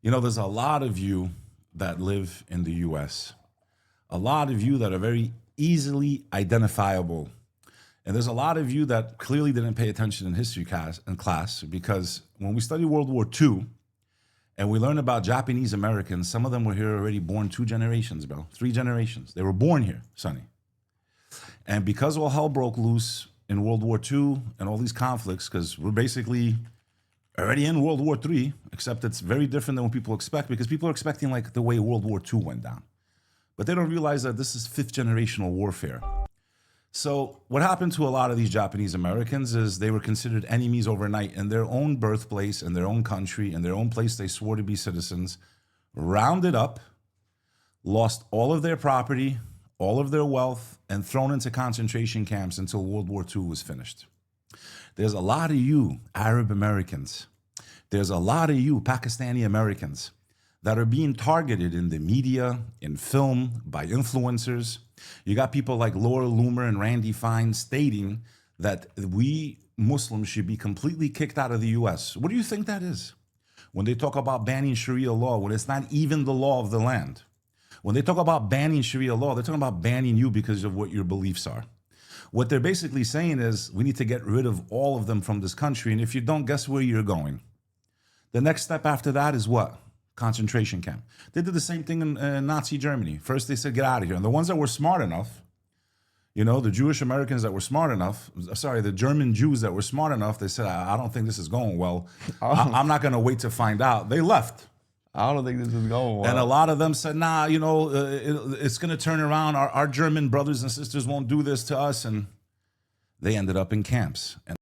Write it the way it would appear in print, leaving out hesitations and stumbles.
You know, there's a lot of you that live in the US, a lot of you that are very easily identifiable. And there's a lot of you that clearly didn't pay attention in history class because when we study World War II and we learn about Japanese Americans, some of them were here already born 2 generations, bro, 3 generations. They were born here, Sonny. And because all hell broke loose in World War II and all these conflicts, because we're basically already in World War III, except it's very different than what people expect because people are expecting like the way World War II went down. But they don't realize that this is 5th generational warfare. So what happened to a lot of these Japanese Americans is they were considered enemies overnight in their own birthplace, in their own country, in their own place they swore to be citizens, rounded up, lost all of their property, all of their wealth, and thrown into concentration camps until World War II was finished. There's a lot of you Arab Americans, there's a lot of you Pakistani Americans that are being targeted in the media, in film, by influencers. You got people like Laura Loomer and Randy Fine stating that we Muslims should be completely kicked out of the US. What do you think that is? When they talk about banning Sharia law, when it's not even the law of the land. When they talk about banning Sharia law, they're talking about banning you because of what your beliefs are. What they're basically saying is we need to get rid of all of them from this country. And if you don't, guess where you're going? The next step after that is what? Concentration camp. They did the same thing in Nazi Germany. First, they said, get out of here. And the ones that were smart enough, you know, the Jewish Americans that were smart enough, sorry, the German Jews that were smart enough, they said, I don't think this is going well. I'm not going to wait to find out. They left. I don't think this is going well. And a lot of them said, nah, you know, it's going to turn around. Our German brothers and sisters won't do this to us. And they ended up in camps. And